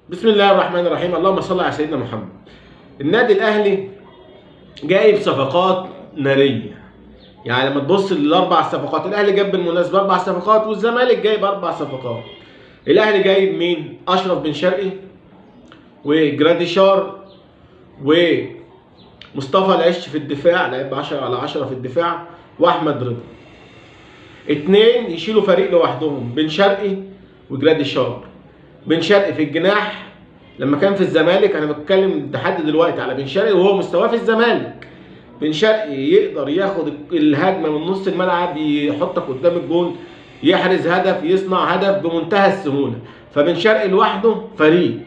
بسم الله الرحمن الرحيم. اللهم صل على سيدنا محمد. النادي الاهلي جايب صفقات ناريه. يعني لما تبص للاربع صفقات، الاهلي جاب بالمناسبه 4 صفقات والزمالك جايب 4 صفقات. الاهلي جايب مين؟ اشرف بن شرقي وجراديشار ومصطفى العش في الدفاع، لعب 10/10 في الدفاع، واحمد رضا. 2 يشيلوا فريق لوحدهم، بن شرقي وجراديشار. بن شرقي في الجناح لما كان في الزمالك، انا بتكلم لحد دلوقتي على بن شرقي وهو مستواه في الزمالك. بن شرقي يقدر ياخد الهجمه من نص الملعب، يحطك قدام الجون، يحرز هدف، يصنع هدف بمنتهى السهوله. فبن شرقي لوحده فريق.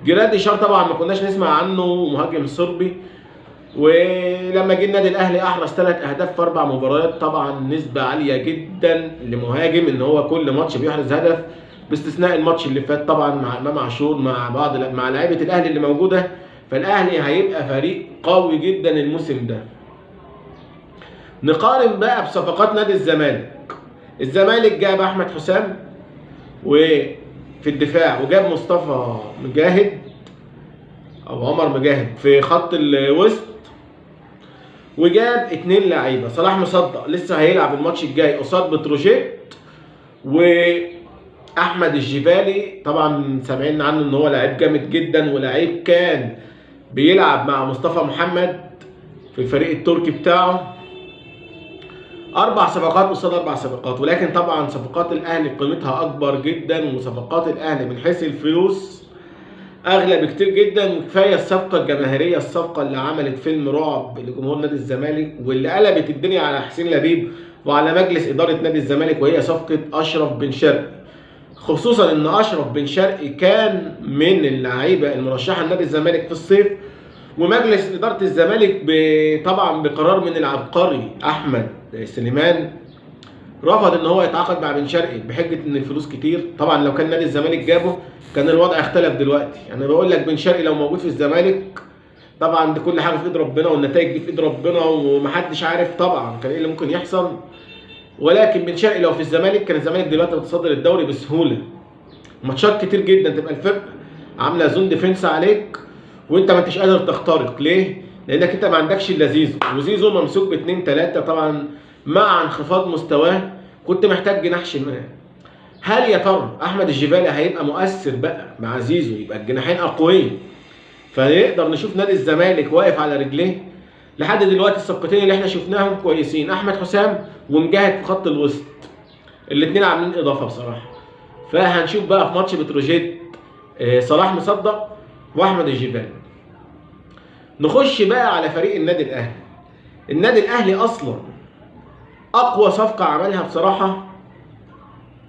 جراديشار طبعا ما كناش نسمع عنه، مهاجم صربي، ولما جه النادي الاهلي احرز 3 اهداف في 4 مباريات. طبعا نسبه عاليه جدا لمهاجم ان هو كل ماتش بيحرز هدف، باستثناء الماتش اللي فات طبعا مع امام عاشور، مع لعيبه الاهلي اللي موجوده. فالاهلي هيبقى فريق قوي جدا الموسم ده. نقارن بقى بصفقات نادي الزمالك. الزمالك جاب احمد حسام وفي الدفاع، وجاب مصطفى مجاهد او عمر مجاهد في خط الوسط، وجاب 2 لعيبه. صلاح مصدق لسه هيلعب الماتش الجاي قصاد بتروجيت، واحمد الجبالي طبعا سامعين عنه ان هو لعيب جامد جدا، ولعيب كان بيلعب مع مصطفى محمد في الفريق التركي بتاعه. 4 صفقات قصاد 4 صفقات، ولكن طبعا صفقات الاهلي قيمتها اكبر جدا، وصفقات الاهلي من حيث الفلوس اغلى بكتير جدا. وكفايه الصفقه الجماهيريه، الصفقه اللي عملت فيلم رعب لجمهور نادي الزمالك، واللي قلبت الدنيا على حسين لبيب وعلى مجلس اداره نادي الزمالك، وهي صفقه اشرف بن شرقي. خصوصا ان اشرف بن شرقي كان من اللعيبه المرشحه لنادي الزمالك في الصيف، ومجلس اداره الزمالك طبعا بقرار من العبقري احمد سليمان رفض ان هو يتعاقد مع بن شرقي بحجه ان الفلوس كتير. طبعا لو كان نادي الزمالك جابه كان الوضع اختلف دلوقتي. يعني بقول لك بن شرقي لو موجود في الزمالك، طبعا دي كل حاجه في ايد ربنا، والنتائج دي في ايد ربنا، ومحدش عارف طبعا كان ايه اللي ممكن يحصل. ولكن بن شرقي لو في الزمالك كان الزمالك دلوقتي بتصدر الدوري بسهوله. ماتشات كتير جدا تبقى الفرقه عامله زون ديفنس عليك، وانت ما انتش قادر تخترق. ليه؟ لانك انت ما عندكش الا زيزو، وزيزو ممسوك ب2 3 طبعا. مع انخفاض مستواه كنت محتاج جناح شمال. هل يا ترى احمد الجبالي هيبقى مؤثر بقى مع زيزو، يبقى الجناحين اقوياء فنقدر نشوف نادي الزمالك واقف على رجليه؟ لحد دلوقتي الصفقتين اللي احنا شفناهم كويسين، احمد حسام ومجاهد في خط الوسط، الاثنين عاملين اضافه بصراحه. فهنشوف بقى في ماتش بتروجيت صلاح مصدق واحمد الجبالي. نخش بقى على فريق النادي الاهلي. النادي الاهلي اصلا اقوى صفقه عملها بصراحه،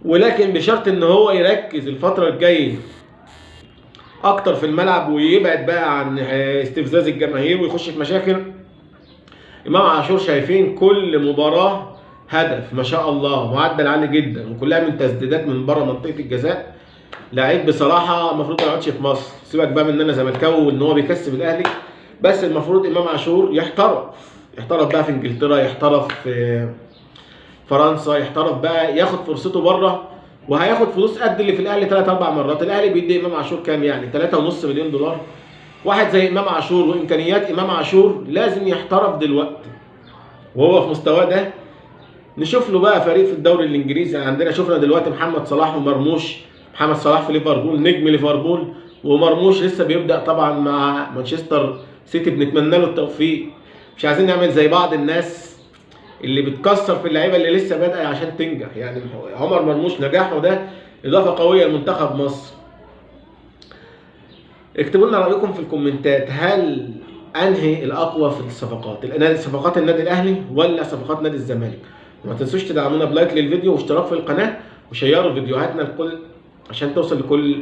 ولكن بشرط ان هو يركز الفتره الجايه اكتر في الملعب، ويبعد بقى عن استفزاز الجماهير ويخش في مشاكل. امام عاشور شايفين كل مباراه هدف ما شاء الله، معدل عالي جدا، وكلها من تسديدات من بره منطقه الجزاء. لعيب بصراحه المفروض ما يقعدش في مصر. سيبك بقى من ان انا زملكاوي وان هو بيكسب الاهلي، بس المفروض امام عاشور يحترف بقى في انجلترا، يحترف في فرنسا، يحترف بقى، ياخد فرصته بره، وهياخد فلوس قد اللي في الاهلي 3 4 مرات. الاهلي بيدي امام عاشور كام؟ يعني 3.5 مليون دولار. واحد زي امام عاشور وامكانيات امام عاشور لازم يحترف دلوقتي وهو في مستواه ده. نشوف له بقى فريق في الدوري الانجليزي. عندنا شفنا دلوقتي محمد صلاح ومرموش. محمد صلاح في ليفربول، نجم ليفربول، ومرموش لسه بيبدأ طبعا مع مانشستر سيتي، بنتمنى له التوفيق. مش عايزين نعمل زي بعض الناس اللي بتكسر في اللعيبه اللي لسه بادئه عشان تنجح. يعني عمر مرموش نجاحه ده اضافه قويه لمنتخب مصر. اكتبوا لنا رايكم في الكومنتات، هل انهي الاقوى في الصفقات؟ صفقات النادي الاهلي ولا صفقات نادي الزمالك؟ وما تنسوش تدعمونا بلايك للفيديو واشتراك في القناه، وشيروا فيديوهاتنا لكل عشان توصل لكل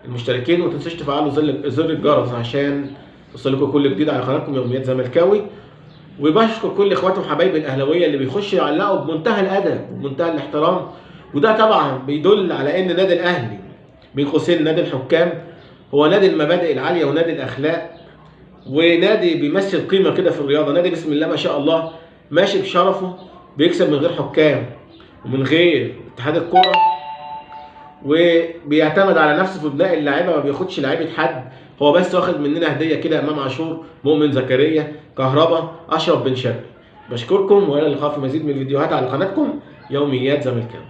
المشتركين. وما تنسوش تفعلوا زر الجرس عشان توصل لكم كل جديد على قناتكم يوميات زملكاوي. وبشكر كل اخواتي وحبايبي الاهلاويه اللي بيخشوا يعلقوا بمنتهى الادب وبمنتهى الاحترام، وده طبعا بيدل على ان نادي الاهلي بين قوسين نادي الحكام هو نادي المبادئ العاليه ونادي الاخلاق، ونادي بيمثل قيمه كده في الرياضه. نادي بسم الله ما شاء الله ماشي بشرفه، بيكسب من غير حكام ومن غير اتحاد الكوره وبيعتمد على نفسه في بناء اللاعيبه، ما بياخدش لعيبه حد، هو بس واخد مننا هديه كده: امام عاشور، مؤمن زكريا، كهربا، اشرف بن شرقي. بشكركم والى اللقاء في مزيد من الفيديوهات على قناتكم يوميات زملكاوي.